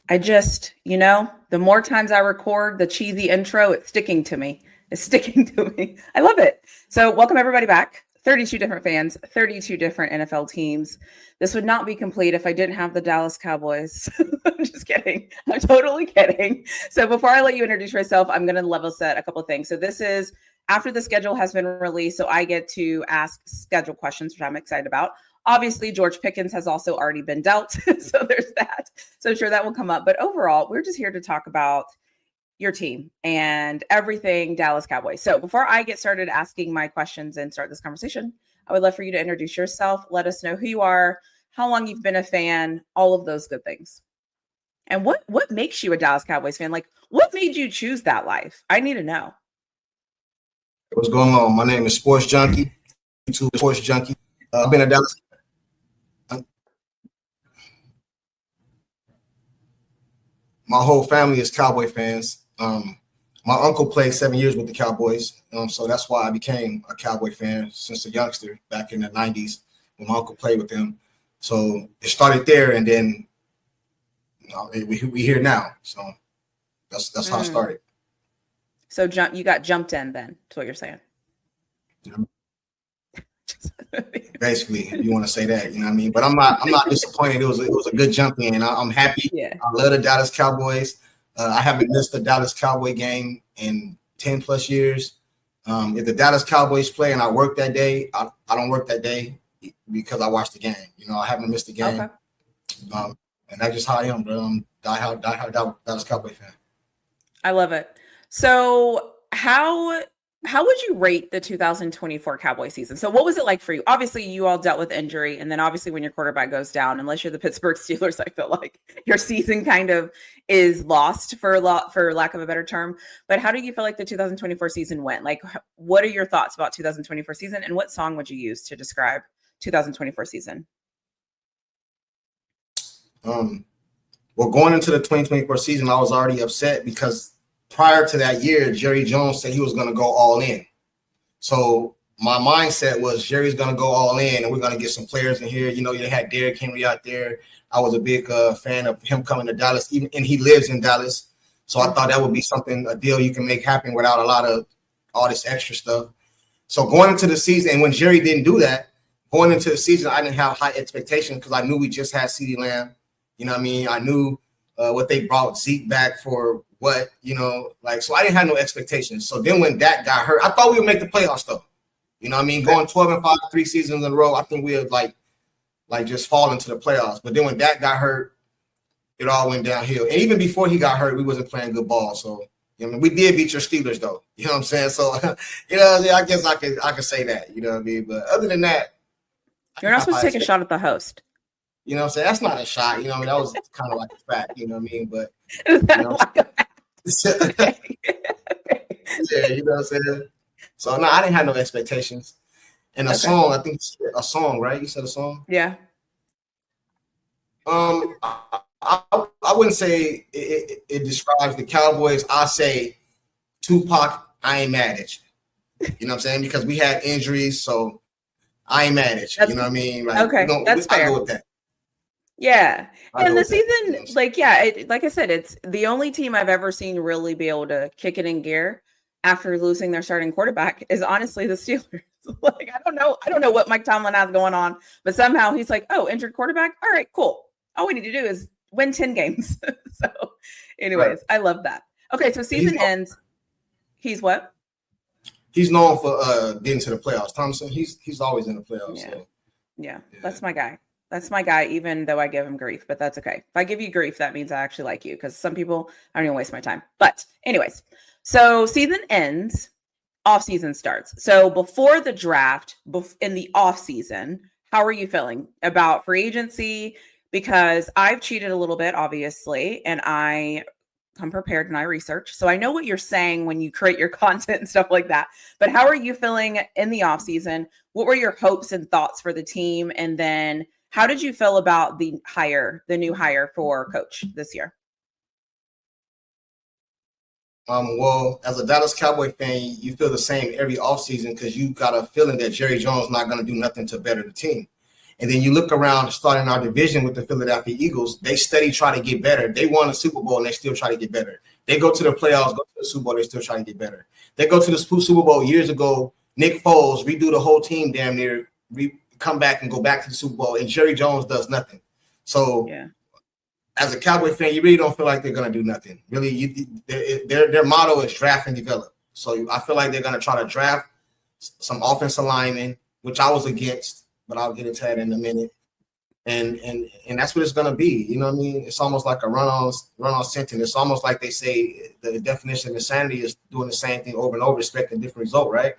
I just, the more times I record the cheesy intro, it's sticking to me. It's sticking to me. I love it. So welcome everybody back. 32 different fans, 32 different NFL teams. This would not be complete if I didn't have the Dallas Cowboys. I'm just kidding. I'm totally kidding. So before I let you introduce yourself, I'm going to level set a couple of things. So this is after the schedule has been released. So I get to ask schedule questions, which I'm excited about. Obviously, George Pickens has also already been dealt. So there's that. So I'm sure that will come up. But overall, we're just here to talk about your team and everything Dallas Cowboys. So before I get started asking my questions and start this conversation, I would love for you to introduce yourself. Let us know who you are, how long you've been a fan, all of those good things. And what makes you a Dallas Cowboys fan? Like, what made you choose that life? I need to know. What's going on? My name is Sports Junkie, YouTube Sports Junkie. I've been a Dallas. My whole family is Cowboy fans. My uncle played 7 years with the Cowboys, so that's why I became a Cowboy fan since a youngster back in the 90s when my uncle played with them. So it started there, and then we here now. So that's how it started. So you got jumped in then, is what you're saying. Basically, if you want to say that, you know what I mean? But I'm not disappointed. It was a good jump in. I'm happy. Yeah. I love the Dallas Cowboys. I haven't missed a Dallas Cowboy game in 10 plus years. If the Dallas Cowboys play and I work that day, I don't work that day because I watch the game. I haven't missed a game. Okay. And that's just how I am, bro. I'm diehard Dallas Cowboy fan. I love it. So how would you rate the 2024 Cowboy season? So what was it like for you? Obviously, you all dealt with injury. And then obviously when your quarterback goes down, unless you're the Pittsburgh Steelers, I feel like your season kind of is lost for lack of a better term. But how do you feel like the 2024 season went? Like, what are your thoughts about 2024 season? And what song would you use to describe 2024 season? Well, going into the 2024 season, I was already upset because prior to that year, Jerry Jones said he was going to go all in. So my mindset was Jerry's going to go all in, and we're going to get some players in here. You had Derrick Henry out there. I was a big fan of him coming to Dallas, and he lives in Dallas. So I thought that would be a deal you can make happen without a lot of all this extra stuff. So going into the season, and when Jerry didn't do that, going into the season, I didn't have high expectations because I knew we just had CeeDee Lamb. You know what I mean? I knew what they brought Zeke back for. So I didn't have no expectations. So then when Dak got hurt, I thought we would make the playoffs though. You know what I mean? Going 12-5, 3 seasons in a row, I think we would like just fall into the playoffs. But then when Dak got hurt, it all went downhill. And even before he got hurt, we wasn't playing good ball. So we did beat your Steelers though. You know what I'm saying? So I guess I could say that. You know what I mean? But other than that, you're not supposed to take a shot at the host. You know what I'm saying? That's not a shot. That was kind of like a fact. You know what I mean? But yeah, you know what I'm saying? So no, I didn't have no expectations. And a song, I think you said a song, right? You said a song? Yeah. I wouldn't say it describes the Cowboys. I say Tupac, I ain't mad at you. You know what I'm saying? Because we had injuries, so I ain't mad at you. You know what I mean? That's fair. I go with that. Yeah. And the season, like I said, it's the only team I've ever seen really be able to kick it in gear after losing their starting quarterback is honestly the Steelers. Like, I don't know what Mike Tomlin has going on, but somehow he's like, oh, injured quarterback. All right, cool. All we need to do is win 10 games. So anyways, right. I love that. Okay. So season ends. He's what? He's known for getting to the playoffs. Thompson, he's always in the playoffs. Yeah. So. Yeah. That's my guy. That's my guy, even though I give him grief, but that's okay. If I give you grief, that means I actually like you because some people, I don't even waste my time. But anyways, so season ends, off season starts. So before the draft, in the off season, how are you feeling about free agency? Because I've cheated a little bit, obviously, and I come prepared and I research. So I know what you're saying when you create your content and stuff like that. But how are you feeling in the off season? What were your hopes and thoughts for the team? And then how did you feel about the new hire for coach this year? Well, as a Dallas Cowboy fan, you feel the same every offseason because you got a feeling that Jerry Jones is not going to do nothing to better the team. And then you look around, starting our division with the Philadelphia Eagles, they steady try to get better. They won a Super Bowl and they still try to get better. They go to the playoffs, go to the Super Bowl, they still try to get better. They go to the Super Bowl years ago. Nick Foles redo the whole team damn near, come back and go back to the Super Bowl, and Jerry Jones does nothing. So as a Cowboy fan, you really don't feel like they're going to do nothing. Really, their motto is draft and develop. So I feel like they're going to try to draft some offensive linemen, which I was against, but I'll get into that in a minute. And that's what it's going to be. You know what I mean? It's almost like a run-on sentence. It's almost like they say the definition of insanity is doing the same thing over and over, expecting a different result, right?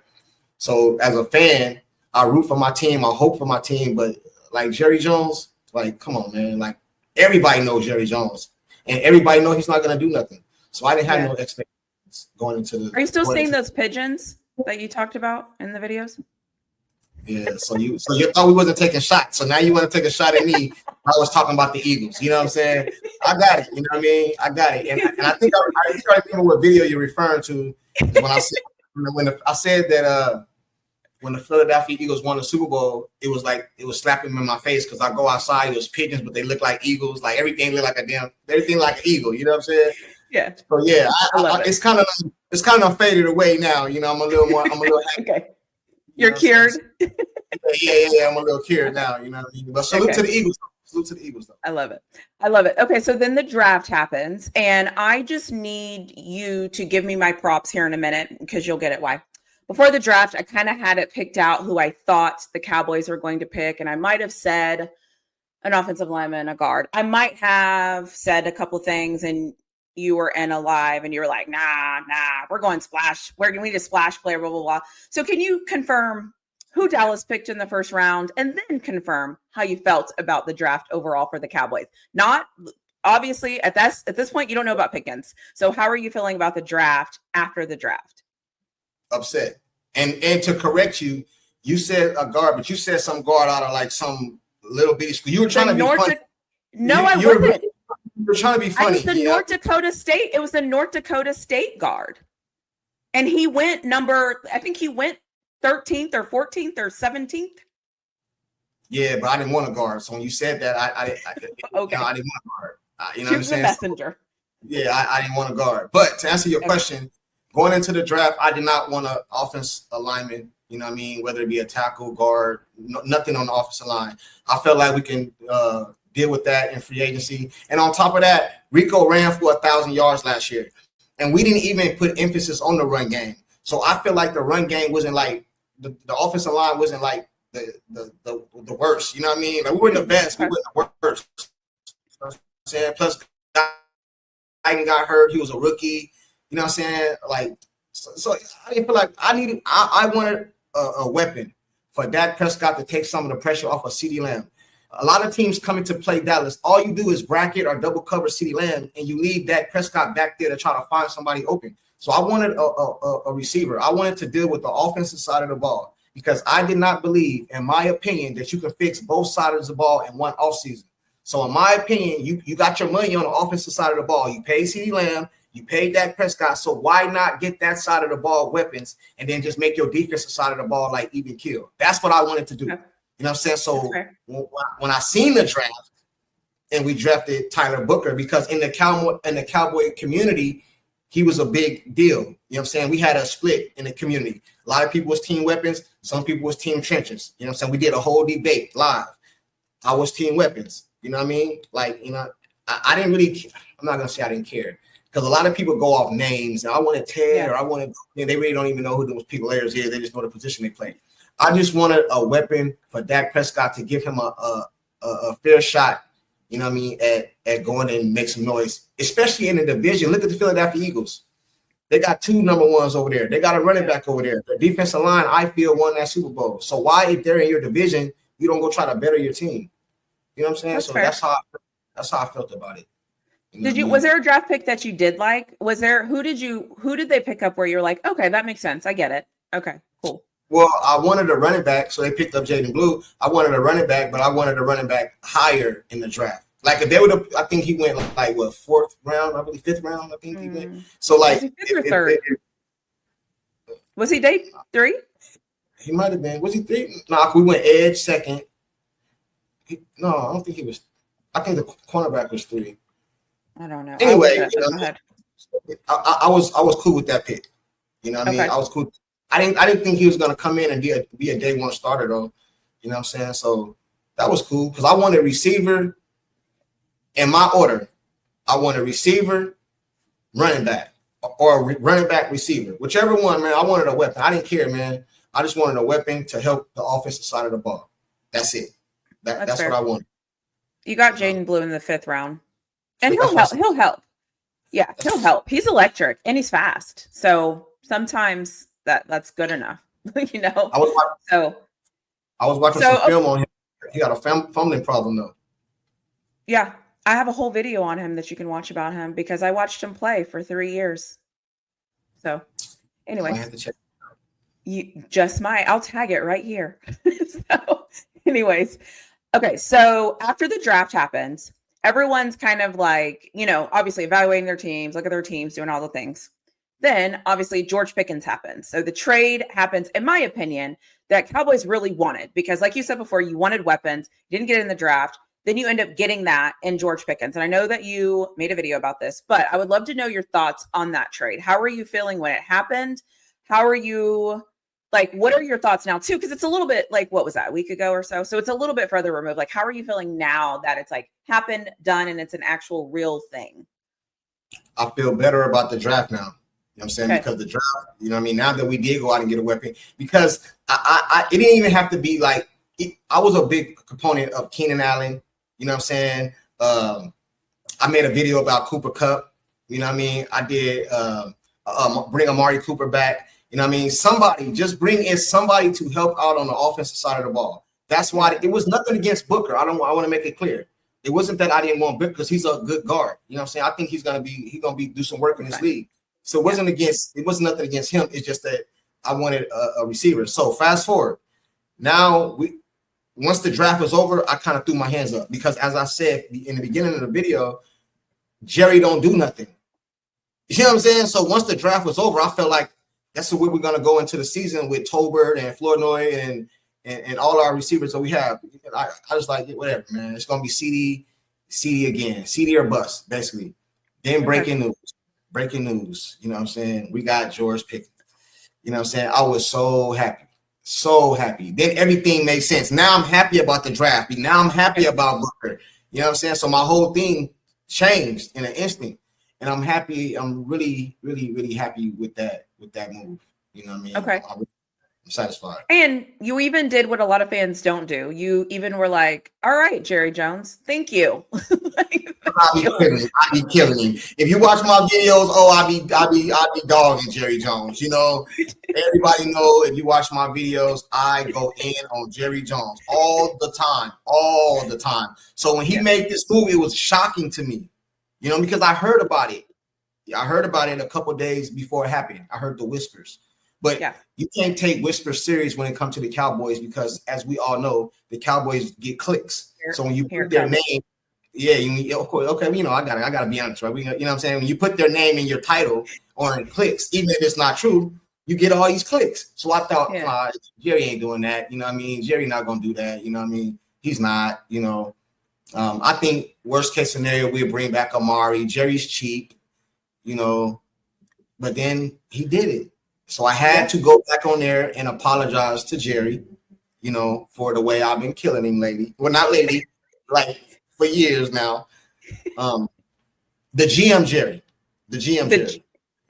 So as a fan, I root for my team. I hope for my team. But like Jerry Jones, like, come on, man. Like, everybody knows Jerry Jones. And everybody knows he's not going to do nothing. So I didn't have no expectations going into the – Are you still seeing those pigeons that you talked about in the videos? Yeah, so you thought we wasn't taking shots. So now you want to take a shot at me. I was talking about the Eagles. You know what I'm saying? I got it. You know what I mean? I got it. And I think I started thinking what video you're referring to when I said that when the Philadelphia Eagles won the Super Bowl, it was slapping me in my face because I go outside, it was pigeons, but they look like eagles. Like everything looked like everything like an eagle. You know what I'm saying? Yeah. So yeah, it's kind of faded away now. You know, I'm a little happy. Okay. You're cured. Yeah. I'm a little cured now. You know what I mean? But salute to the Eagles. Salute to the Eagles, though. I love it. Okay, so then the draft happens, and I just need you to give me my props here in a minute because you'll get it why. Before the draft, I kind of had it picked out who I thought the Cowboys were going to pick, and I might have said an offensive lineman, a guard. I might have said a couple things, and you were in alive, and you were like, nah, we're going splash. We need a splash player, blah, blah, blah. So can you confirm who Dallas picked in the first round, and then confirm how you felt about the draft overall for the Cowboys? Not obviously at this point, you don't know about Pickens. So how are you feeling about the draft after the draft? Upset. And to correct you, you said a guard, but you said some guard out of like some little bitty school. You were trying to be funny. No, I wasn't. You were trying to be funny. It was the North Dakota State. It was the North Dakota State guard. And he went I think he went 13th or 14th or 17th. Yeah, but I didn't want a guard. So when you said that, I didn't want a guard. You know what I'm saying? Messenger. Yeah, I didn't want a guard. But to answer your question, going into the draft, I did not want an offense alignment. You know what I mean? Whether it be a tackle, guard, nothing on the offensive line. I felt like we can deal with that in free agency. And on top of that, Rico ran for 1,000 yards last year. And we didn't even put emphasis on the run game. So I feel like the run game wasn't like the offensive line wasn't like the worst. You know what I mean? Like we weren't the best, we weren't the worst. You know what I'm saying? Plus, Guyton got hurt. He was a rookie. You know what I'm saying? Like, so I didn't feel like I wanted a weapon for Dak Prescott to take some of the pressure off of CeeDee Lamb. A lot of teams coming to play Dallas, all you do is bracket or double cover CeeDee Lamb, and you leave Dak Prescott back there to try to find somebody open. So I wanted a receiver. I wanted to deal with the offensive side of the ball because I did not believe, in my opinion, that you can fix both sides of the ball in one offseason. So in my opinion, you got your money on the offensive side of the ball. You paid CeeDee Lamb, you paid Dak Prescott. So why not get that side of the ball weapons and then just make your defensive side of the ball like even kill? That's what I wanted to do. You know what I'm saying? So when I seen the draft and we drafted Tyler Booker, because in the Cowboy community, he was a big deal. You know what I'm saying? We had a split in the community. A lot of people was team weapons. Some people was team trenches. You know what I'm saying? We did a whole debate live. I was team weapons. You know what I mean? Like, you know, I didn't really, I'm not going to say I didn't care. Because a lot of people go off names. And I wanted Ted or I wanted, you know, they really don't even know who those people players is. They just know the position they play. I just wanted a weapon for Dak Prescott to give him a fair shot, you know what I mean, at going and make some noise, especially in the division. Look at the Philadelphia Eagles. They got 2 number ones over there. They got a running back over there. The defensive line, I feel, won that Super Bowl. So why, if they're in your division, you don't go try to better your team? You know what I'm saying? That's fair. That's how I felt about it. You know was there a draft pick that you did like? Was there who did they pick up where you're like, okay, that makes sense. I get it. Okay, cool. Well, I wanted a running back, so they picked up Jaden Blue. I wanted a running back, but I wanted a running back higher in the draft. Like if they would have, I think he went like what, 4th round, I believe 5th round. I think he went. So like, was he 5th or 3rd? Was he day 3? He might have been. Was he 3? No, we went edge 2nd, No, I don't think he was. I think the cornerback was 3. I don't know. Anyway, Go ahead. I was cool with that pick. You know what I mean? I was cool. I didn't think he was gonna come in and be a day one starter though. You know what I'm saying? So that was cool because I wanted a receiver in my order. I wanted a receiver, running back, or running back receiver, whichever one, man. I wanted a weapon. I didn't care, man. I just wanted a weapon to help the offensive side of the ball. That's it. That's what I wanted. You got Jaden Blue in the 5th round, and he'll help. Yeah, he'll help. He's electric and he's fast. So sometimes that's good enough, you know. I was watching some film on him. He got a fumbling problem though. Yeah, I have a whole video on him that you can watch about him because I watched him play for 3 years. So, anyway, you just might. I'll tag it right here. So, anyways, okay. So after the draft happens, everyone's kind of like, you know, obviously evaluating their teams, look at their teams, doing all the things. Then obviously George Pickens happens. So the trade happens, in my opinion, that Cowboys really wanted, because like you said before, you wanted weapons, you didn't get it in the draft. Then you end up getting that in George Pickens. And I know that you made a video about this, but I would love to know your thoughts on that trade. How are you feeling when it happened? How are you, like, what are your thoughts now too? Because it's a little bit like, what was that, a week ago or so? So it's a little bit further removed. Like, how are you feeling now that it's like happened, done, and it's an actual real thing? I feel better about the draft now. You know what I'm saying? Okay. Because the draft, you know what I mean? Now that we did go out and get a weapon, because it didn't even have to be like, I was a big component of Keenan Allen. You know what I'm saying? I made a video about Cooper Kupp. You know what I mean? I did bring Amari Cooper back. You know what I mean? Somebody, just bring in somebody to help out on the offensive side of the ball. That's why it was nothing against Booker. I want to make it clear. It wasn't that I didn't want Booker because he's a good guard. You know what I'm saying? I think he's gonna do some work in this league. So it wasn't nothing against him. It's just that I wanted a receiver. So fast forward. Now once the draft was over, I kind of threw my hands up because, as I said in the beginning of the video, Jerry don't do nothing. You know what I'm saying? So once the draft was over, I felt like that's the way we're going to go into the season with Tolbert and Flournoy and all our receivers that we have. I was like, whatever, man. It's going to be CD again. CD or bust, basically. Then breaking news. You know what I'm saying? We got George Pickens. You know what I'm saying? I was so happy. So happy. Then everything made sense. Now I'm happy about the draft. Now I'm happy about Booker. You know what I'm saying? So my whole thing changed in an instant. And I'm happy. I'm really, really, really happy with that move. You know what I mean? Okay. I'm satisfied. And you even did what a lot of fans don't do. You even were like, all right, Jerry Jones, thank you. I be killing him. If you watch my videos, I be dogging Jerry Jones. You know, everybody know if you watch my videos, I go in on Jerry Jones all the time. So when he made this move, it was shocking to me, you know, because I heard about it. I heard about it a couple of days before it happened. I heard the whispers. But you can't take whispers serious when it comes to the Cowboys because, as we all know, the Cowboys get clicks. So when you put their name, of course, okay, you know, I gotta be honest, right? You know what I'm saying? When you put their name in your title or in clicks, even if it's not true, you get all these clicks. So I thought, Jerry ain't doing that. You know what I mean? Jerry not gonna do that. You know what I mean? He's not. You know, I think worst case scenario, we'll bring back Amari. Jerry's cheap, you know, but then he did it. So I had to go back on there and apologize to Jerry, you know, for the way I've been killing him lately. Well, not lately, like for years now. The GM Jerry.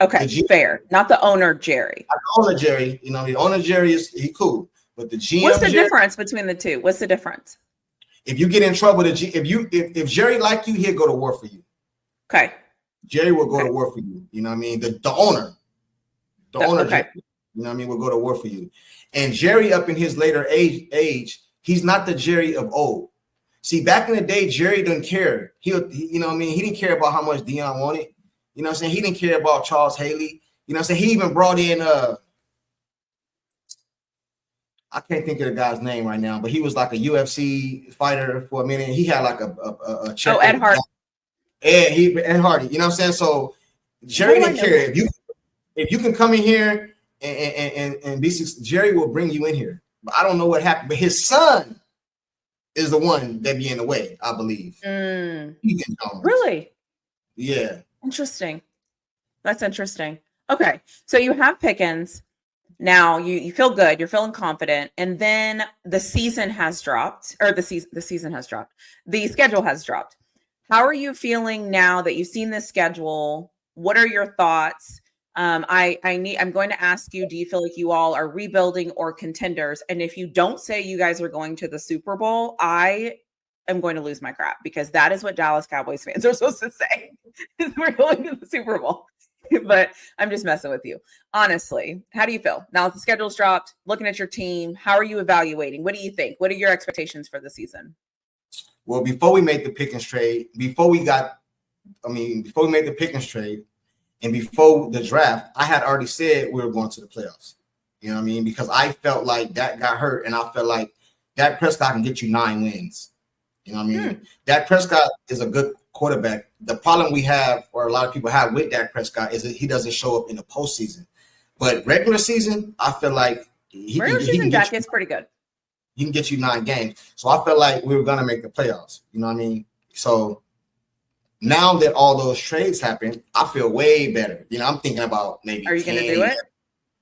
Okay, fair. Not the owner Jerry. Not the owner Jerry. You know, the owner Jerry he cool, but the GM. What's the difference between the two? What's the difference? If you get in trouble, if Jerry like you, he'll go to war for you. Okay. Jerry will go to war for you. You know what I mean? The owner. The owner, Jerry, you know what I mean, will go to war for you. And Jerry, up in his later age, he's not the Jerry of old. See, back in the day, Jerry didn't care. He you know what I mean? He didn't care about how much Dion wanted. You know what I'm saying? He didn't care about Charles Haley. You know what I'm saying? He even brought in I can't think of the guy's name right now, but he was like a UFC fighter for a minute. He had like a check. Ed Hardy. Ed Hardy. You know what I'm saying? So Jerry didn't care. If you can come in here and be successful, Jerry will bring you in here. But I don't know what happened. But his son is the one that be in the way, I believe. Deacon Jones. Really? Yeah. Interesting. That's interesting. Okay. So you have Pickens. Now you feel good. You're feeling confident. And then the season has dropped, or the season has dropped. The schedule has dropped. How are you feeling now that you've seen this schedule? What are your thoughts? I'm going to ask you, do you feel like you all are rebuilding or contenders? And if you don't say you guys are going to the Super Bowl, I am going to lose my crap, because that is what Dallas Cowboys fans are supposed to say. We're going to the Super Bowl. But I'm just messing with you. Honestly, how do you feel now that the schedule's dropped? Looking at your team, how are you evaluating? What do you think? What are your expectations for the season? Well, before we made the Pickens trade, before we made the Pickens trade, and before the draft, I had already said we were going to the playoffs. You know what I mean? Because I felt like Dak got hurt, and I felt like Dak Prescott can get you 9 wins. You know what I mean? Dak Prescott is a good quarterback. The problem we have, or a lot of people have with Dak Prescott, is that he doesn't show up in the postseason. But regular season, I feel like Dak is pretty good. He can get you 9 games. So I felt like we were going to make the playoffs. You know what I mean? So now that all those trades happened, I feel way better. You know, I'm thinking about maybe Are you going to do it?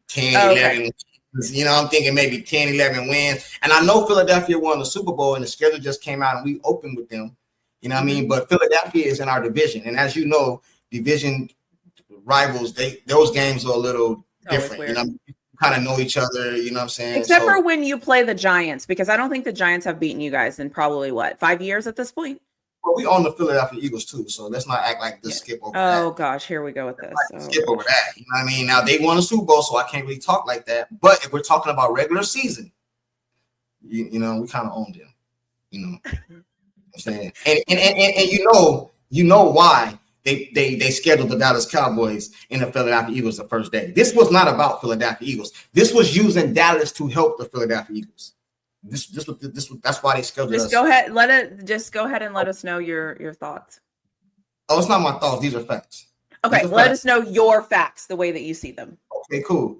10, 11 wins. You know, I'm thinking maybe 10, 11 wins. And I know Philadelphia won the Super Bowl, and the schedule just came out, and we opened with them. You know what I mean? But Philadelphia is in our division. And as you know, division rivals, those games are a little different. You know, kind of know each other, you know what I'm saying? Except for when you play the Giants, because I don't think the Giants have beaten you guys in probably, 5 years at this point? Well, we own the Philadelphia Eagles too, so let's not act like this skip over that. Oh, gosh, here we go with this. Skip over that. You know what I mean? Now, they won a Super Bowl, so I can't really talk like that. But if we're talking about regular season, you know, we kind of own them. You know what I'm saying? And you know why they scheduled the Dallas Cowboys and the Philadelphia Eagles the first day. This was not about Philadelphia Eagles. This was using Dallas to help the Philadelphia Eagles. That's why they scheduled us. Go ahead and let us know your thoughts. Oh, it's not my thoughts. These are facts. Okay, let us know your facts, the way that you see them. Okay, cool.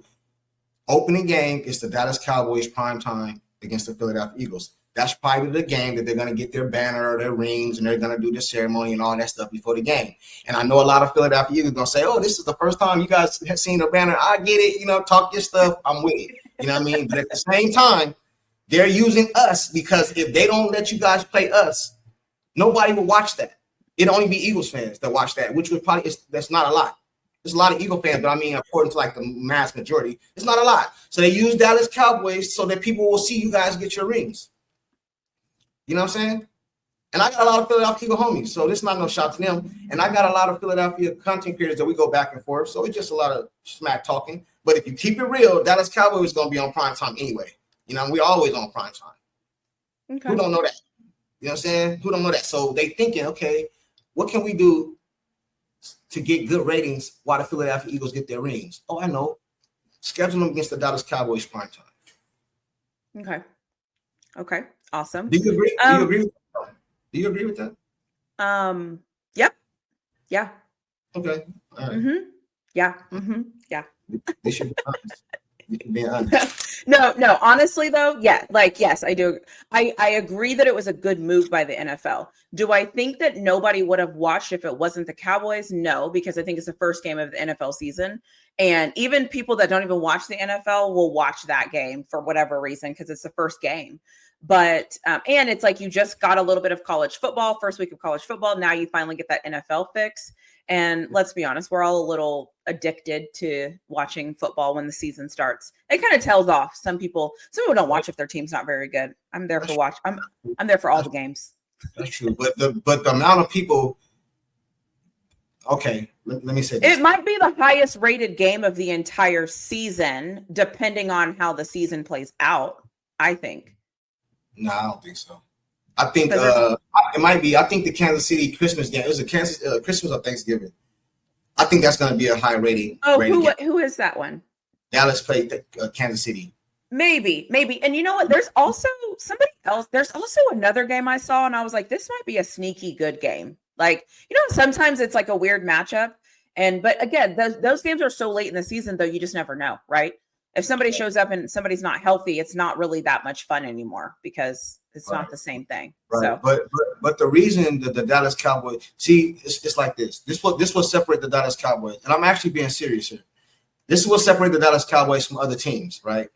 Opening game is the Dallas Cowboys prime time against the Philadelphia Eagles. That's probably the game that they're going to get their banner or their rings, and they're going to do the ceremony and all that stuff before the game. And I know a lot of Philadelphia Eagles are going to say, oh, this is the first time you guys have seen a banner. I get it. You know, talk your stuff. I'm with it. You know what I mean? But at the same time, they're using us, because if they don't let you guys play us, nobody will watch that. It'll only be Eagles fans that watch that, which would probably that's not a lot. There's a lot of Eagle fans, but I mean, according to like the mass majority, it's not a lot. So they use Dallas Cowboys so that people will see you guys get your rings. You know what I'm saying? And I got a lot of Philadelphia Eagle homies, so this is not no shot to them. And I got a lot of Philadelphia content creators that we go back and forth, so it's just a lot of smack talking. But if you keep it real, Dallas Cowboys is going to be on prime time anyway. You know, we're always on prime time. Okay. Who don't know that? You know what I'm saying? Who don't know that? So they thinking, okay, what can we do to get good ratings while the Philadelphia Eagles get their rings? Oh, I know. Schedule them against the Dallas Cowboys prime time. Okay. Awesome. Do you agree? Do you agree with that? Yep. Yeah. Okay. All right. Yeah. Yeah. They should be honest. Be honest. No. Honestly, though, yeah. Yes, I do. I agree that it was a good move by the NFL. Do I think that nobody would have watched if it wasn't the Cowboys? No, because I think it's the first game of the NFL season. And even people that don't even watch the NFL will watch that game for whatever reason, because it's the first game. But and it's like you just got a little bit of college football, first week of college football. Now you finally get that NFL fix. And let's be honest, we're all a little addicted to watching football when the season starts. It kind of tells off. Some people don't watch if their team's not very good. I'm there for watch. I'm there for all the games. That's true. But the amount of people. Okay, let me say this. It might be the highest rated game of the entire season, depending on how the season plays out, I think. No, I don't think so. I think it might be. I think the Kansas City Christmas game. It was a Christmas or Thanksgiving. I think that's going to be a high rating. Oh, who is that one? Dallas played Kansas City. Maybe. And you know what? There's also somebody else. There's also another game I saw, and I was like, this might be a sneaky good game. Like, you know, sometimes it's like a weird matchup. But again, those games are so late in the season, though, you just never know, right? if somebody shows up and somebody's not healthy, it's not really that much fun anymore because it's not the same thing. Right. So, but the reason that the Dallas Cowboys, see, it's like this. This will separate the Dallas Cowboys, and I'm actually being serious here. This will separate the Dallas Cowboys from other teams, right?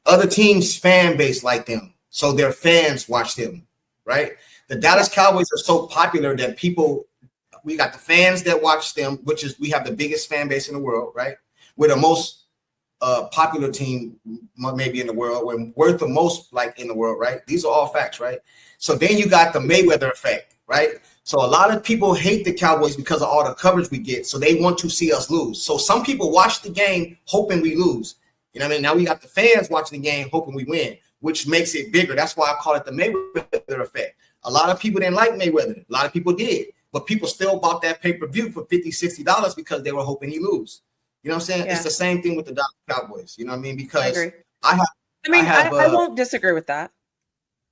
Other teams' fan base like them, so their fans watch them, right? The Dallas Cowboys are so popular that we got the fans that watch them, which is we have the biggest fan base in the world, right? We're the most popular team maybe in the world. We're worth the most like in the world, right? These are all facts, right? So then you got the Mayweather effect, right? So a lot of people hate the Cowboys because of all the coverage we get. So they want to see us lose. So some people watch the game hoping we lose. You know what I mean? Now we got the fans watching the game hoping we win, which makes it bigger. That's why I call it the Mayweather effect. A lot of people didn't like Mayweather. A lot of people did. But people still bought that pay-per-view for $50, $60 because they were hoping he lose. You know what I'm saying? Yeah. It's the same thing with the Dallas Cowboys. You know what I mean? Because I won't disagree with that.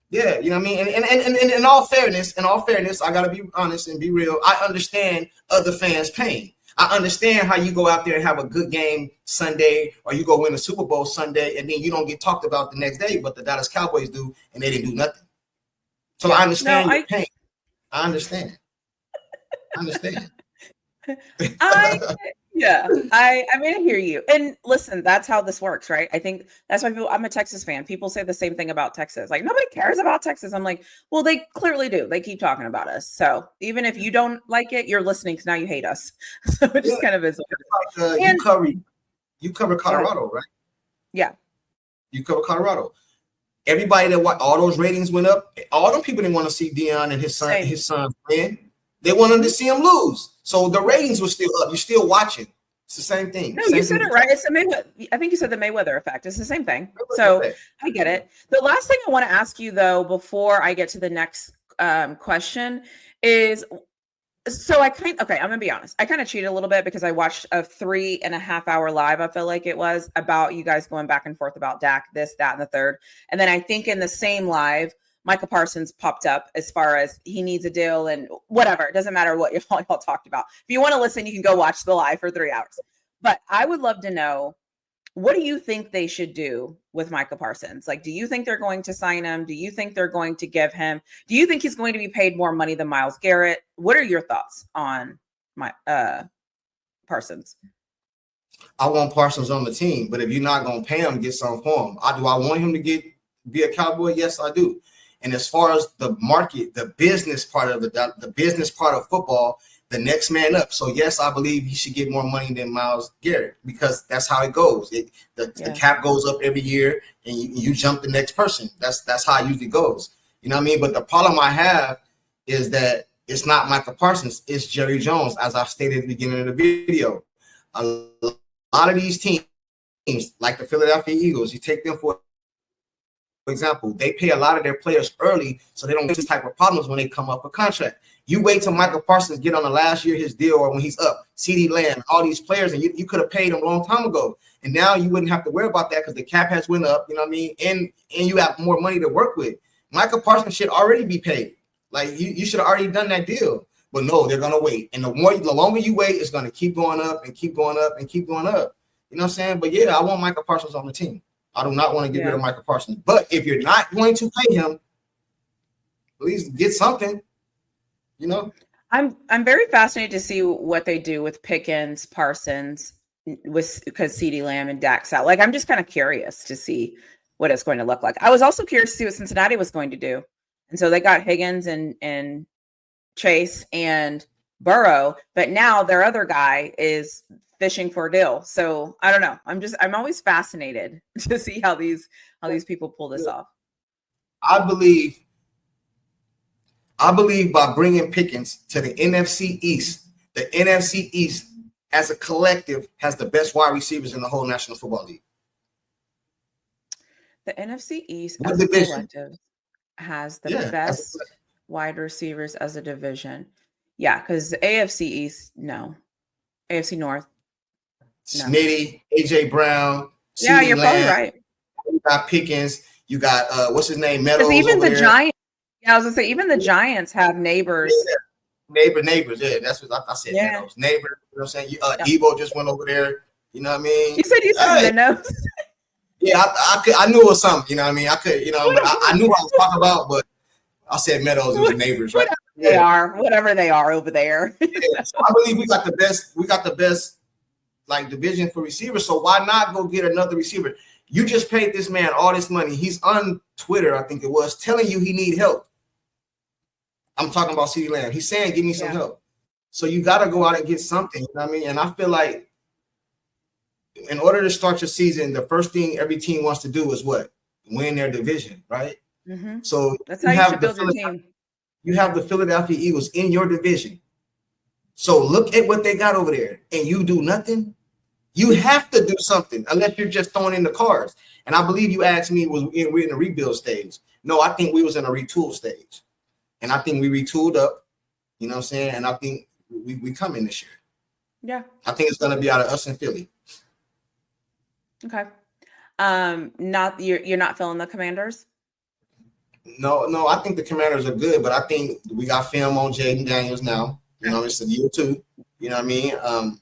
Yeah, you know what I mean? And in all fairness, I gotta be honest and be real. I understand other fans' pain. I understand how you go out there and have a good game Sunday, or you go win a Super Bowl Sunday, and then you don't get talked about the next day, but the Dallas Cowboys do, and they didn't do nothing. So I understand your pain. I understand. I hear you. And listen, that's how this works, right? I think that's why I'm a Texas fan. People say the same thing about Texas. Like, nobody cares about Texas. I'm like, well, they clearly do. They keep talking about us. So even if you don't like it, you're listening because now you hate us. So it just kind of is. You cover Colorado, right? Yeah. You cover Colorado. Everybody that all those ratings went up. All them people didn't want to see Deion and his son win. They wanted to see him lose. So the ratings were still up. You're still watching. It's the same thing. No, you said it right. It's the Mayweather. I think you said the Mayweather effect. It's the same thing. So I get it. The last thing I want to ask you, though, before I get to the next question is, so I'm going to be honest. I kind of cheated a little bit because I watched a 3.5 hour live, I feel like it was, about you guys going back and forth about Dak, this, that, and the third. And then I think in the same live, Micah Parsons popped up as far as he needs a deal and whatever. It doesn't matter what y'all talked about. If you want to listen, you can go watch the live for 3 hours. But I would love to know, what do you think they should do with Micah Parsons? Like, do you think they're going to sign him? Do you think they're going to give him? Do you think he's going to be paid more money than Myles Garrett? What are your thoughts on Parsons? I want Parsons on the team, but if you're not going to pay him, get some for him. Do I want him to be a Cowboy? Yes, I do. And as far as the market, the business part of the business part of football, the next man up. So yes, I believe he should get more money than Myles Garrett because that's how it goes. The cap goes up every year, and you jump the next person. That's how it usually goes. You know what I mean? But the problem I have is that it's not Micah Parsons, it's Jerry Jones, as I stated at the beginning of the video. A lot of these teams, like the Philadelphia Eagles, you take them for example, they pay a lot of their players early so they don't get this type of problems when they come up for contract. You wait till Micah Parsons get on the last year of his deal or when he's up, CeeDee Lamb, all these players, and you could have paid them a long time ago. And now you wouldn't have to worry about that because the cap has went up, you know what I mean? And you have more money to work with. Micah Parsons should already be paid. Like you should have already done that deal. But no, they're gonna wait. And the longer you wait, it's gonna keep going up and keep going up and keep going up. You know what I'm saying? But yeah, I want Micah Parsons on the team. I do not want to get rid of Micah Parsons. But if you're not going to pay him, at least get something, you know? I'm very fascinated to see what they do with Pickens, Parsons, because CeeDee Lamb and Dak's out. Like, I'm just kind of curious to see what it's going to look like. I was also curious to see what Cincinnati was going to do. And so they got Higgins and Chase and Burrow, but now their other guy is fishing for a deal. So I don't know. I'm always fascinated to see how these people pull this off. I believe by bringing Pickens to the NFC East, the NFC East as a collective has the best wide receivers in the whole National Football League. The NFC East as a collective has the best wide receivers as a division. Yeah, because the AFC East, no. AFC North, no. Smitty, AJ Brown. Yeah, you're probably right. You got Pickens. You got what's his name? Meadows. Even the Giants. Yeah, I was gonna say even the Giants have neighbors. Yeah. Neighbors. Yeah, that's what I said. Meadows. Neighbor. You know what I'm saying? Debo just went over there. You know what I mean? You said Meadows. Yeah, I knew it was something. You know what I mean? I could, but I knew what I was talking about. But I said Meadows. It was neighbors, right? Whatever they are over there. Yeah, so I believe we got the best. We got the best like division for receivers. So why not go get another receiver? You just paid this man all this money. He's on Twitter, I think it was, telling you he need help. I'm talking about CeeDee Lamb. He's saying, give me some help. So you got to go out and get something. You know what I mean? And I feel like in order to start your season, the first thing every team wants to do is what? Win their division, right? Mm-hmm. So that's how you should build your team. You have the Philadelphia Eagles in your division. So look at what they got over there, and you do nothing. You have to do something unless you're just throwing in the cards. And I believe you asked me, we're in a rebuild stage? No, I think we was in a retool stage. And I think we retooled up, you know what I'm saying? And I think we come in this year. Yeah. I think it's going to be out of us in Philly. Okay. You're not feeling the Commanders? No, I think the Commanders are good, but I think we got film on Jaden Daniels now. You know, it's a year two. You know what I mean? I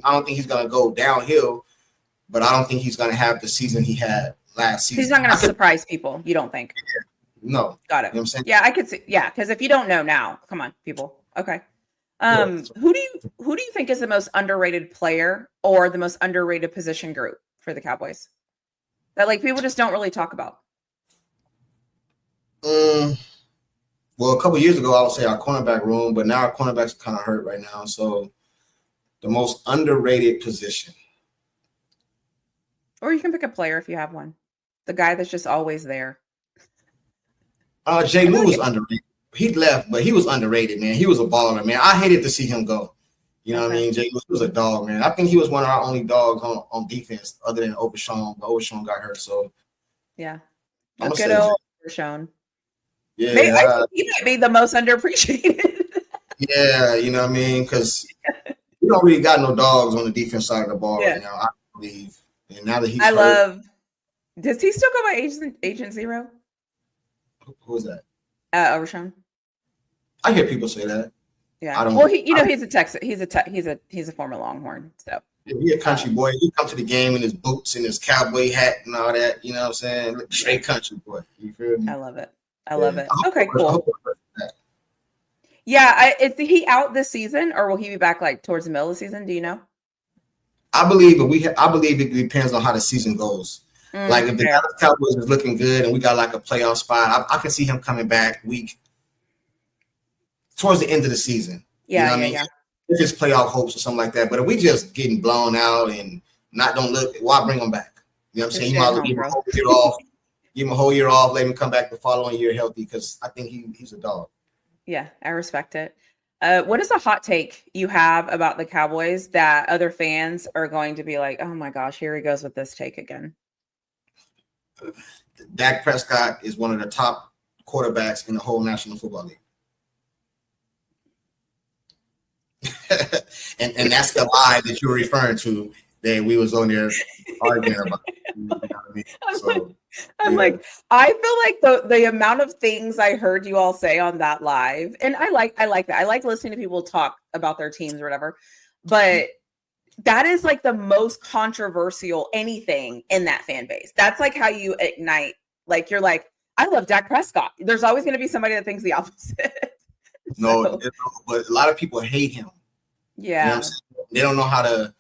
don't think he's going to go downhill, but I don't think he's going to have the season he had last season. He's not going to surprise people, you don't think? Yeah. No. Got it. You know what I'm saying? Yeah, I could see. Yeah, because if you don't know now, come on, people. Okay. Who do you think is the most underrated player or the most underrated position group for the Cowboys that like people just don't really talk about? Well, a couple of years ago, I would say our cornerback room, but now our cornerbacks are kind of hurt right now. So the most underrated position. Or you can pick a player if you have one. The guy that's just always there. Jay Lou was underrated. He left, but he was underrated, man. He was a baller, man. I hated to see him go. You know what I mean? Jay Lou was a dog, man. I think he was one of our only dogs on defense other than Overshawn, but Overshawn got hurt. So yeah. Good old Overshawn. Yeah, I think he might be the most underappreciated. Yeah, you know what I mean? Because we don't really got no dogs on the defense side of the ball right now, I believe. And now that he's hurt, does he still go by Agent Zero? Who is that? Overshawn. I hear people say that. Yeah. He's a Texas. He's a former Longhorn. So he's a country boy. He comes to the game in his boots and his cowboy hat and all that. You know what I'm saying? Straight country boy. You feel me? I love it. Okay, cool. Yeah, is he out this season, or will he be back like towards the middle of the season? Do you know? I believe it depends on how the season goes. Like if the Dallas Cowboys is looking good and we got like a playoff spot, I can see him coming back towards the end of the season. Yeah, you know what I mean? If it's playoff hopes or something like that. But if we just getting blown out and don't look, why bring him back? You know what I'm saying? You might as well give him a whole year off. Give him a whole year off, let him come back the following year healthy because I think he's a dog. Yeah, I respect it. What is a hot take you have about the Cowboys that other fans are going to be like, oh my gosh, here he goes with this take again? Dak Prescott is one of the top quarterbacks in the whole National Football League. and that's the lie that you're referring to that we was on there arguing about. You know what I mean? I'm like, I feel like the amount of things I heard you all say on that live, and I like that. I like listening to people talk about their teams or whatever, but that is like the most controversial anything in that fan base. That's like how you ignite. Like you're like, I love Dak Prescott. There's always going to be somebody that thinks the opposite. No, but a lot of people hate him. Yeah, you know they don't know how to.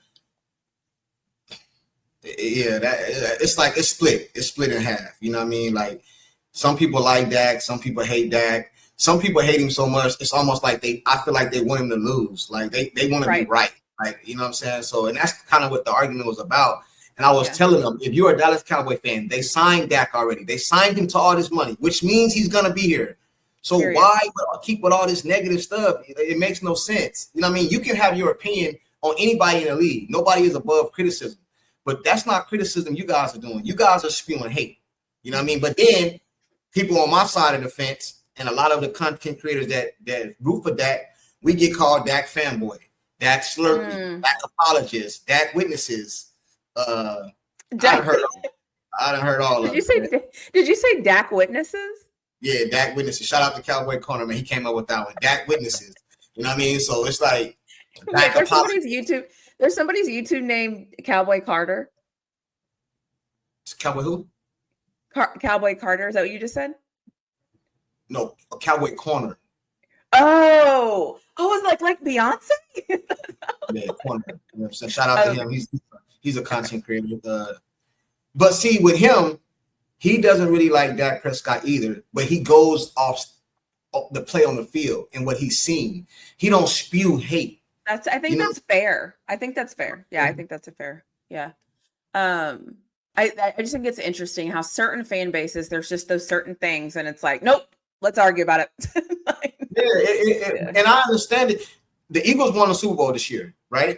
Yeah, it's like it's split in half. You know what I mean? Like some people like Dak, some people hate Dak. Some people hate him so much it's almost like I feel like they want him to lose. Like they want to be right. Like, you know what I'm saying? So, and that's kind of what the argument was about. And I was telling them, if you're a Dallas Cowboy fan, they signed Dak already. They signed him to all this money, which means he's gonna be here. So why keep with all this negative stuff? It makes no sense. You know what I mean? You can have your opinion on anybody in the league. Nobody is above criticism. But that's not criticism you guys are doing. You guys are spewing hate. You know what I mean? But then people on my side of the fence and a lot of the content creators that root for Dak, we get called Dak fanboy, Dak slurpee, Dak apologists, Dak witnesses. I done heard all of it. Did you say Dak witnesses? Yeah, Dak witnesses. Shout out to Cowboy Corner, man. He came up with that one. Dak witnesses. You know what I mean? So it's like Dak There's somebody's YouTube named Cowboy Carter. Cowboy who? Cowboy Carter. Is that what you just said? No, a Cowboy corner. Oh, I was like Beyonce. Yeah, corner. You know what I'm saying? Shout out to him. He's a content creator. But see, with him, he doesn't really like Dak Prescott either. But he goes off the play on the field and what he's seen. He don't spew hate. I think that's fair. I think that's fair. Yeah, I think that's a fair. Yeah. I just think it's interesting how certain fan bases, there's just those certain things, and it's like, nope, let's argue about it. And I understand it. The Eagles won the Super Bowl this year, right?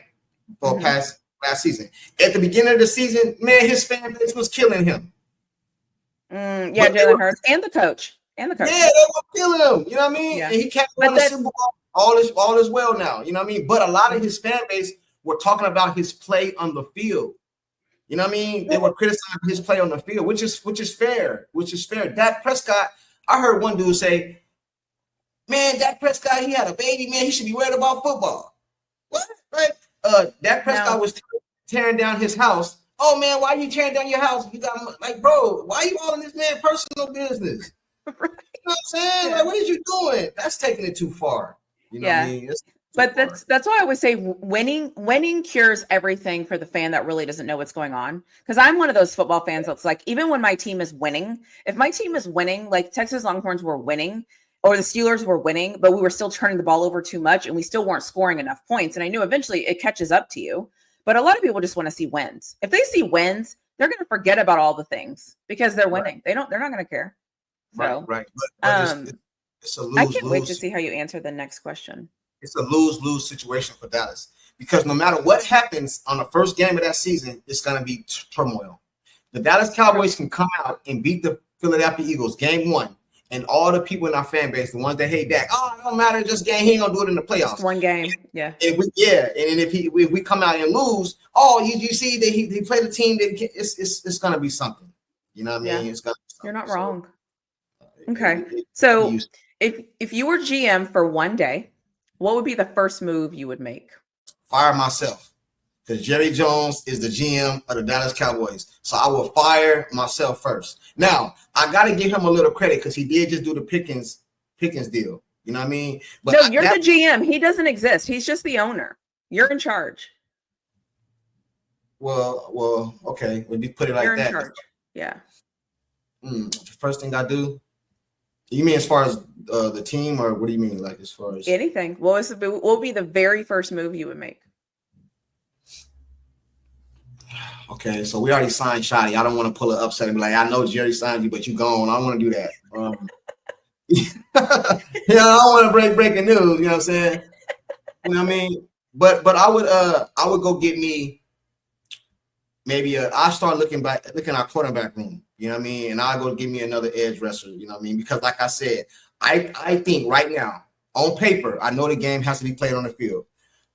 Or last season. At the beginning of the season, man, his fan base was killing him. Yeah, Jalen Hurts and the coach. Yeah, they were killing him. You know what I mean? Yeah. And he can't win the Super Bowl. All is well now. You know what I mean? But a lot of his fan base were talking about his play on the field. You know what I mean? They were criticizing his play on the field, which is fair. Dak Prescott, I heard one dude say, man, Dak Prescott, he had a baby, man. He should be worried about football. What? Right? Dak Prescott was tearing down his house. Oh, man, why are you tearing down your house? You got bro, why are you all in this man's personal business? Right. You know what I'm saying? Yeah. Like, what are you doing? That's taking it too far. You know what I mean? But that's why I always say winning cures everything for the fan that really doesn't know what's going on. Because I'm one of those football fans that's like, even when my team is winning, if my team is winning, like Texas Longhorns were winning or the Steelers were winning, but we were still turning the ball over too much and we still weren't scoring enough points. And I knew eventually it catches up to you. But a lot of people just want to see wins. If they see wins, they're going to forget about all the things because they're winning. Right. They're not going to care. So, right. But it's a lose-lose. I can't wait to see how you answer the next question. It's a lose-lose situation for Dallas because no matter what happens on the first game of that season, it's going to be turmoil. The Dallas Cowboys can come out and beat the Philadelphia Eagles game one, and all the people in our fan base, the ones that hate Dak, it don't matter, just game. He ain't gonna do it in the playoffs. Just one game, yeah. And if we come out and lose, you see that he played a team that it's gonna be something. You know what I mean? It's gonna. You're not wrong. Okay, so if you were GM for one day, what would be the first move you would make? Fire myself, because Jerry Jones is the GM of the Dallas Cowboys. So I will fire myself first. Now, I got to give him a little credit because he did just do the Pickens deal. You know what I mean? But no, you're the GM. He doesn't exist. He's just the owner. You're in charge. Well, okay. When you put it like you're that. You're in charge. Yeah. The first thing I do. You mean as far as the team, or what do you mean? Like as far as anything? What would be the very first move you would make? Okay, so we already signed Shotty. I don't want to pull an upset and be like, I know Jerry signed you, but you gone. I don't want to do that. I don't want to break breaking news. You know what I'm saying? You know what I mean? But I would go get me maybe I start looking at our quarterback room. You know what I mean? And I'll go give me another edge rusher. You know what I mean? Because like I said, I think right now on paper, I know the game has to be played on the field.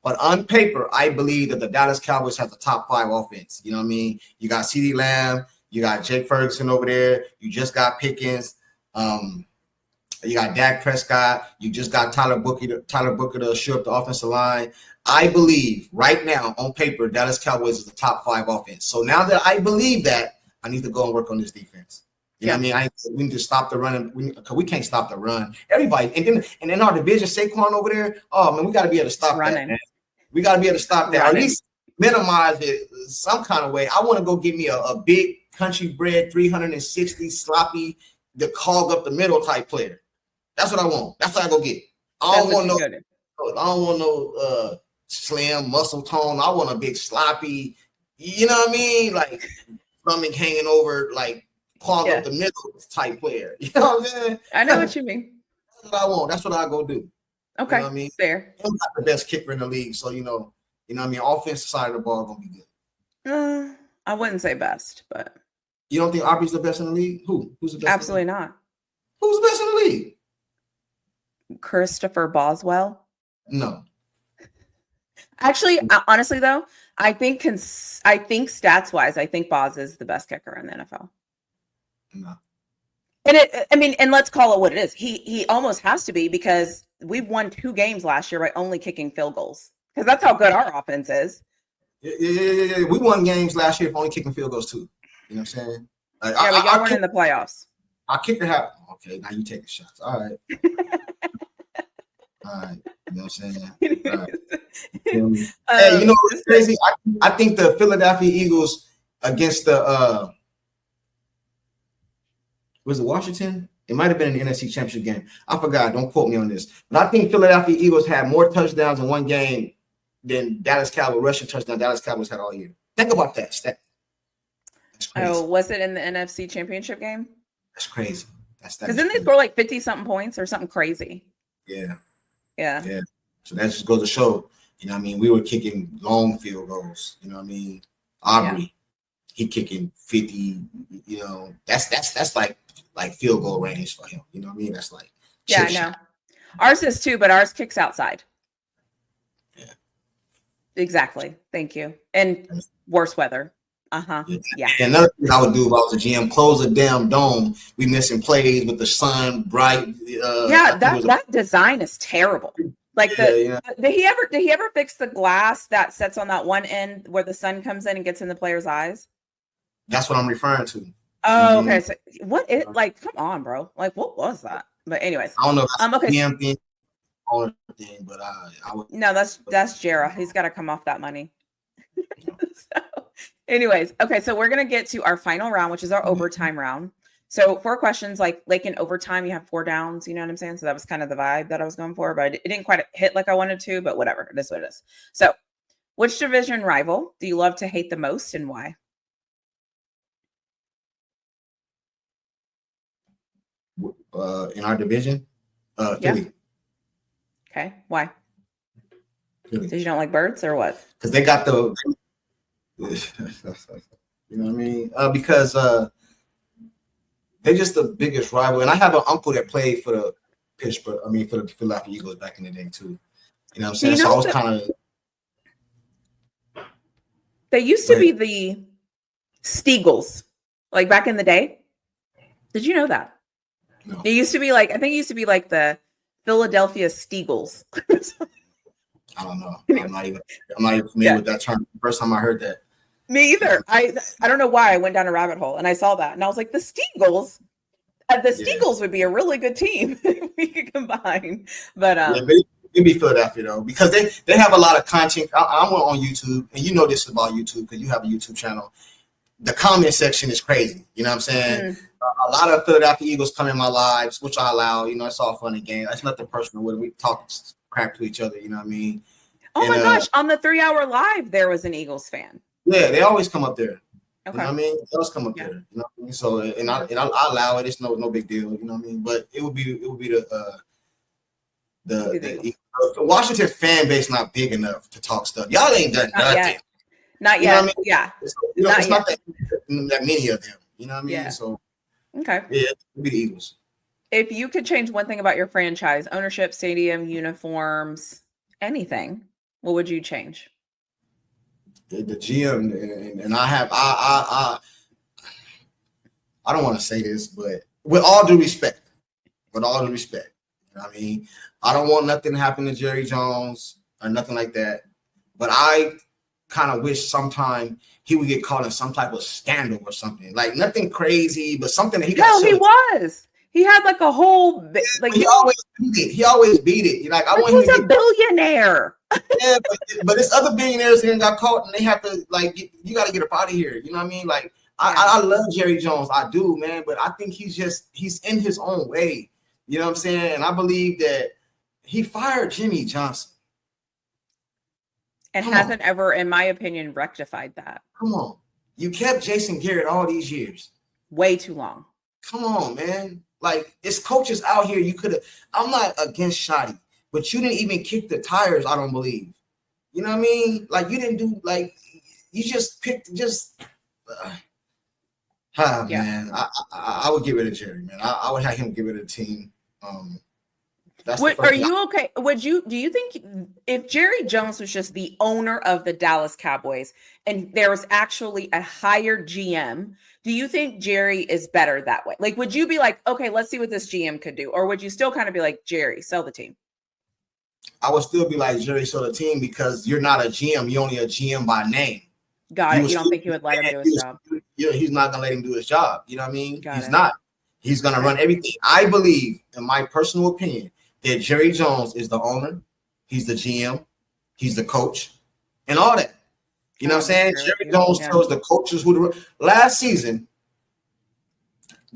But on paper, I believe that the Dallas Cowboys have the top 5 offense. You know what I mean? You got CeeDee Lamb, you got Jake Ferguson over there, you just got Pickens, you got Dak Prescott, you just got Tyler Booker to shore up the offensive line. I believe right now on paper, Dallas Cowboys is the top 5 offense. So now that I believe that, I need to go and work on this defense. You know what I mean? We need to stop the run because we can't stop the run. Everybody, and then our division, Saquon over there. Oh man, we got to be able to stop that. Man. We got to be able to stop that. Or at least minimize it some kind of way. I want to go get me a big country bred 360 sloppy, the clog up the middle type player. That's what I want. That's what I go get. I don't want no slim muscle tone. I want a big sloppy. You know what I mean? Like stomach hanging over, like clog up the middle type player. You know what I'm saying? I know what you mean. That's what I want. That's what I go do. Okay, you know what I mean? Fair. I'm not the best kicker in the league, so you know what I mean. Offensive side of the ball gonna be good. I wouldn't say best, but you don't think Aubrey's the best in the league? Who's the best? Absolutely not. Who's the best in the league? Christopher Boswell. No. Actually, honestly though, I think stats wise, I think Boz is the best kicker in the NFL. No. And let's call it what it is. He almost has to be because we've won 2 games last year by only kicking field goals because that's how good our offense is. Yeah. We won games last year for only kicking field goals too. You know what I'm saying? Like, Yeah, but y'all weren't in the playoffs. Our kicker had okay. Now you taking shots. All right. All right. You know what I'm saying? All right. Hey, you know what's crazy? I think the Philadelphia Eagles against the was it Washington? It might have been an NFC Championship game. I forgot. Don't quote me on this. But I think Philadelphia Eagles had more touchdowns in one game than Dallas Cowboys rushing touchdown Dallas Cowboys had all year. Think about that stat. Oh, was it in the NFC Championship game? That's crazy. Because then they score like 50-something points or something crazy. Yeah. Yeah. So that just goes to show, you know what I mean? We were kicking long field goals. You know what I mean? Aubrey, he kicking 50, you know, that's like field goal range for him. You know what I mean? That's like I know. Ours is too, but ours kicks outside. Yeah. Exactly. Thank you. And worse weather. Yeah. And another thing I would do if I was a GM, close the damn dome. We missing plays with the sun bright. That design is terrible. Like did he ever fix the glass that sets on that one end where the sun comes in and gets in the player's eyes? That's what I'm referring to. Oh, okay. So what it like? Come on, bro. Like, what was that? But anyways, I don't know. If that's okay. GM thing, but I would. No, that's Jarrah. He's got to come off that money. So, anyways, okay. So we're gonna get to our final round, which is our overtime round. So 4 questions, like in overtime, you have 4 downs. You know what I'm saying? So that was kind of the vibe that I was going for, but it didn't quite hit like I wanted to. But whatever, it is what it is. So, which division rival do you love to hate the most, and why? In our division, Philly. Okay, why? Philly. Because you don't like birds, or what? Because they got the, you know what I mean? Because they're just the biggest rival, and I have an uncle that played for the for the Philadelphia Eagles back in the day too. You know what I'm saying? So I was kind of. They used to be the Steagles, like back in the day. Did you know that? No. It used to be like, I think it used to be like the Philadelphia Steagles. I don't know. I'm not even familiar with that term. The first time I heard that. Me either. I don't know why I went down a rabbit hole and I saw that and I was like, the Steagles. The Steagles would be a really good team if we could combine. But it'd be Philadelphia though, because they have a lot of content. I'm on YouTube, and you know this about YouTube because you have a YouTube channel. The comment section is crazy. You know what I'm saying? A lot of Philadelphia Eagles come in my lives, which I allow. You know, it's all fun and games. It's nothing personal with it. We talk crap to each other. You know what I mean? Oh my gosh! On the 3-hour live, there was an Eagles fan. Yeah, they always come up there. Okay. You know what I mean? They always come up there. You know what I mean? So and I allow it. It's no big deal. You know what I mean? But it would be the Washington fan base not big enough to talk stuff. Y'all ain't done nothing. Not yet. You know what I mean? Yeah. It's not that many of them. You know what I mean? Yeah. So okay. Yeah, it would be the Eagles. If you could change one thing about your franchise, ownership, stadium, uniforms, anything, what would you change? The GM and I don't want to say this, but with all due respect, you know what I mean? I don't want nothing to happen to Jerry Jones or nothing like that, but I kind of wish sometime he would get caught in some type of scandal or something, like nothing crazy, but something that he got. No, he was. He had like a whole like. He always beat it. He always beat it. Like I want him to be a billionaire. Yeah, but there's other billionaires here got caught, and they have to you got to get up out of here. You know what I mean? Like I love Jerry Jones, I do, man, but I think he's in his own way. You know what I'm saying? And I believe that he fired Jimmy Johnson. And hasn't ever, in my opinion, rectified that. Come on. You kept Jason Garrett all these years. Way too long. Come on, man. Like, it's coaches out here. You could have. I'm not against Shoddy, but you didn't even kick the tires, I don't believe. You know what I mean? Like, you didn't do, you just picked, man. I would get rid of Jerry, man. I would have him get rid of the team. Are you okay? Do you think if Jerry Jones was just the owner of the Dallas Cowboys and there was actually a hired GM, do you think Jerry is better that way? Like, would you be like, okay, let's see what this GM could do? Or would you still kind of be like, Jerry, sell the team? I would still be like, Jerry, sell the team, because you're not a GM. You're only a GM by name. Got it. You don't think he would let him do his job? He's not going to let him do his job. You know what I mean? Got He's it. not. He's going to run everything. I believe, in my personal opinion, that Jerry Jones is the owner. He's the GM. He's the coach and all that. You know what I'm saying? Jerry Jones tells the coaches who to. Last season,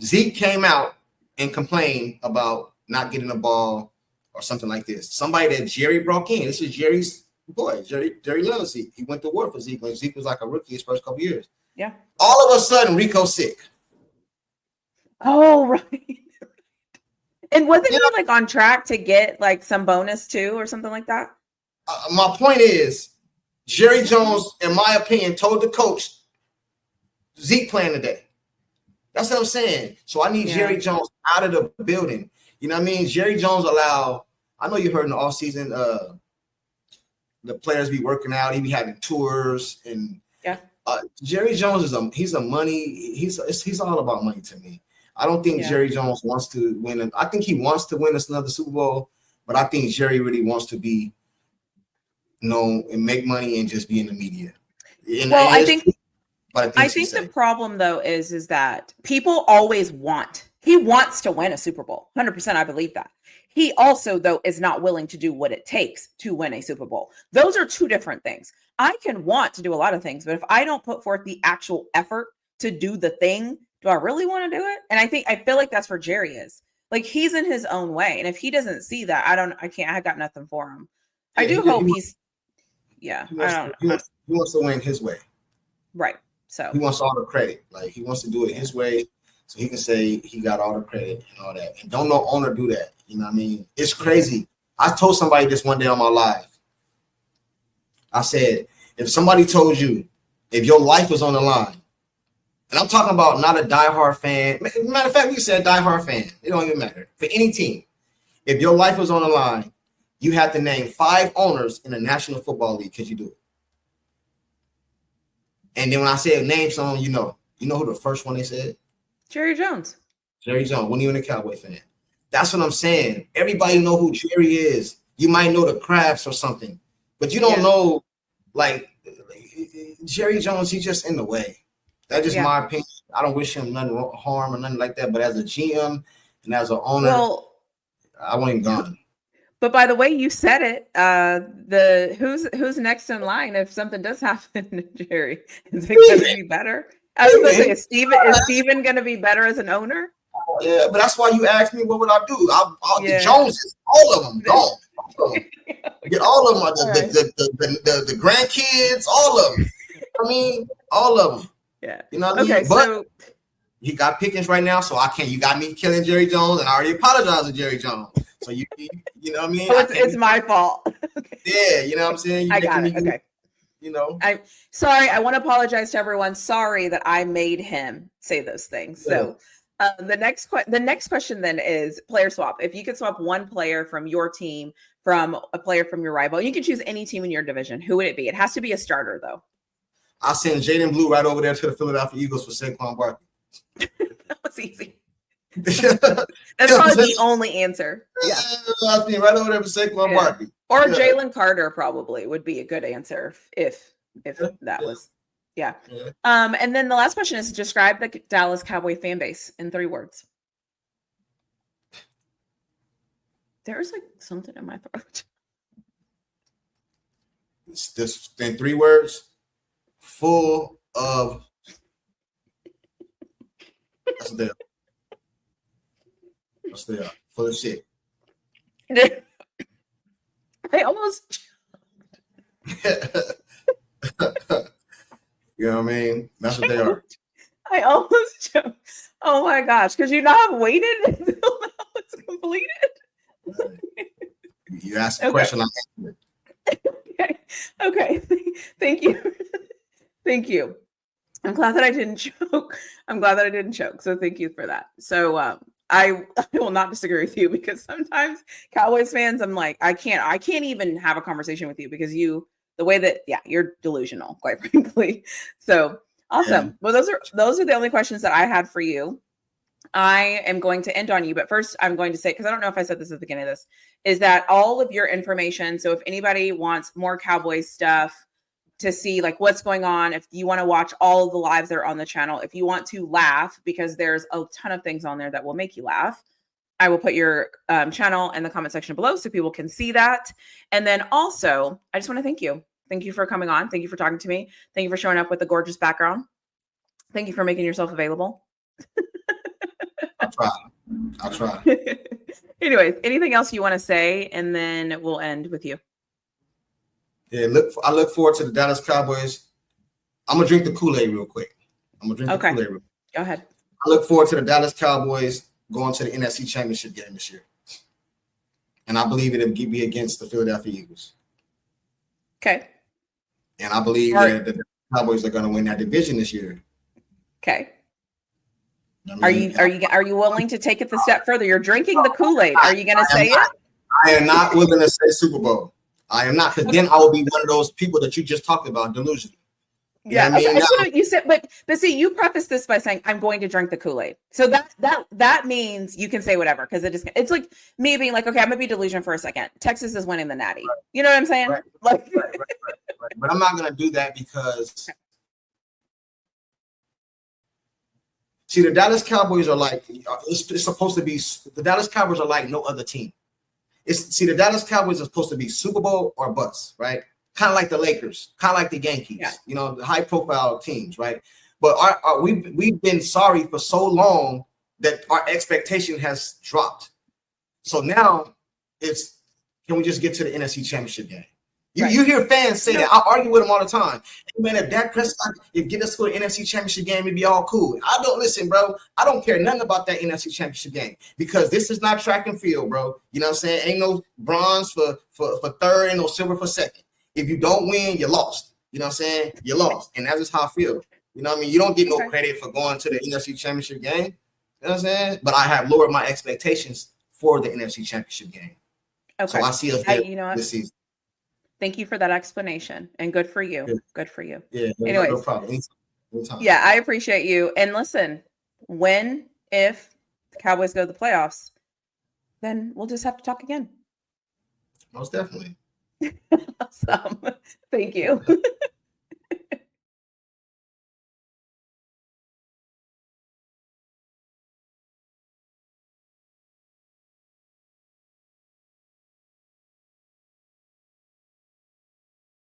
Zeke came out and complained about not getting the ball or something like this. Somebody that Jerry brought in. This is Jerry's boy. Jerry loves Zeke. He went to war for Zeke when Zeke was like a rookie his first couple years. Yeah. All of a sudden, Rico's sick. Oh, right. And wasn't he like on track to get like some bonus too or something like that? My point is, Jerry Jones, in my opinion, told the coach, Zeke playing today. That's what I'm saying. So I need Jerry Jones out of the building. You know what I mean? Jerry Jones I know you heard in the offseason, the players be working out. He be having tours. And Jerry Jones he's all about money to me. I don't think Jerry Jones wants to win. I think he wants to win us another Super Bowl, but I think Jerry really wants to be known and make money and just be in the media. And I think the problem though is that people always he wants to win a Super Bowl. 100%. I believe that. He also though is not willing to do what it takes to win a Super Bowl. Those are two different things. I can want to do a lot of things, but if I don't put forth the actual effort to do the thing, do I really want to do it? And I feel like that's where Jerry is. Like he's in his own way. And if he doesn't see that, I got nothing for him. I do hope he wants to win his way. Right. So he wants all the credit. Like he wants to do it his way so he can say he got all the credit and all that. And don't no owner do that. You know what I mean? It's crazy. I told somebody this one day on my live. I said, if somebody told you if your life was on the line, and I'm talking about not a diehard fan. Matter of fact, we said diehard fan. It don't even matter. For any team, if your life was on the line, you had to name 5 owners in the National Football League. Could you do it? And then when I said name someone, you know who the first one they said? Jerry Jones. Jerry Jones. Wasn't even a Cowboy fan. That's what I'm saying. Everybody know who Jerry is. You might know the crafts or something, but you don't know, like Jerry Jones. He's just in the way. That's just my opinion. I don't wish him nothing harm or nothing like that. But as a GM and as an owner, I want him gone. But by the way you said it, who's next in line if something does happen to Jerry? Is it going to be better? I was going to say, is Steven going to be better as an owner? Yeah, but that's why you asked me what would I do. The Joneses, all of them, gone. Get all of them, the grandkids, all of them. I mean, all of them. Yeah. You know what I mean? But he got Pickens right now, so I can't. You got me killing Jerry Jones, and I already apologized to Jerry Jones. So you know what I mean? So it's my fault. Okay. Yeah, you know what I'm saying? I got it. Okay. You know, I'm sorry. I want to apologize to everyone. Sorry that I made him say those things. So the next question then is player swap. If you could swap one player from your team from a player from your rival, you can choose any team in your division. Who would it be? It has to be a starter though. I'll send Jaden Blue right over there to the Philadelphia Eagles for Saquon Barkley. That was easy. That's probably the only answer. Yeah, I'll be right over there for Saquon Barkley. Or Jalen Carter probably would be a good answer if that was. Yeah. And then the last question is describe the Dallas Cowboy fan base in 3 words. There's like something in my throat. This in 3 words. Full of that's there. That's there. Full of shit. I almost you know what I mean? That's what they are. I almost choked. Oh my gosh, because you not have waited until now it's completed. You asked a question, I answered it. Okay. Thank you. Thank you. I'm glad that I didn't choke. So thank you for that. So I will not disagree with you because sometimes Cowboys fans, I'm like, I can't even have a conversation with you because the way that, you're delusional, quite frankly. So awesome. Yeah. Well, those are the only questions that I had for you. I am going to end on you, but first I'm going to say, because I don't know if I said this at the beginning of this, is that all of your information. So if anybody wants more Cowboys stuff, to see like what's going on, if you want to watch all of the lives that are on the channel, if you want to laugh, because there's a ton of things on there that will make you laugh, I will put your channel in the comment section below so people can see that. And then also, I just want to thank you. Thank you for coming on. Thank you for talking to me. Thank you for showing up with a gorgeous background. Thank you for making yourself available. I'll try. Anyways, anything else you want to say? And then we'll end with you. Yeah, I look forward to the Dallas Cowboys. I'm going to drink the Kool-Aid real quick. The Kool-Aid real quick. Go ahead. I look forward to the Dallas Cowboys going to the NFC Championship game this year. And I believe it'll be against the Philadelphia Eagles. Okay. And I believe that the Cowboys are going to win that division this year. Okay. Are you willing to take it the step further? You're drinking the Kool-Aid. Are you going to say it? I am not willing to say Super Bowl. I am not, because then I will be one of those people that you just talked about, delusional. Yeah, I mean? You said, but see, you preface this by saying I'm going to drink the Kool-Aid. So that means you can say whatever, because it's like me being like, okay, I'm gonna be delusional for a second. Texas is winning the Natty. Right. You know what I'm saying? Right. Like, right. But I'm not gonna do that because see, the Dallas Cowboys are like it's supposed to be. The Dallas Cowboys are like no other team. The Dallas Cowboys are supposed to be Super Bowl or bust, right? Kind of like the Lakers, kind of like the Yankees, the high-profile teams, right? But we've been sorry for so long that our expectation has dropped. So now can we just get to the NFC Championship game? You hear fans say that. I argue with them all the time. Hey, man, if Dak Prescott get us to the NFC Championship game, it'd be all cool. I don't listen, bro. I don't care nothing about that NFC Championship game, because this is not track and field, bro. You know what I'm saying? Ain't no bronze for third and no silver for second. If you don't win, you're lost. You know what I'm saying? You're lost. And that's just how I feel. You know what I mean? You don't get no credit for going to the NFC Championship game. You know what I'm saying? But I have lowered my expectations for the NFC Championship game. Okay. So I see us this season. Thank you for that explanation. And good for you. Yeah. Good for you. Yeah. Anyways, no problem. Anytime. Yeah, I appreciate you. And listen, if the Cowboys go to the playoffs, then we'll just have to talk again. Most definitely. Awesome. Thank you.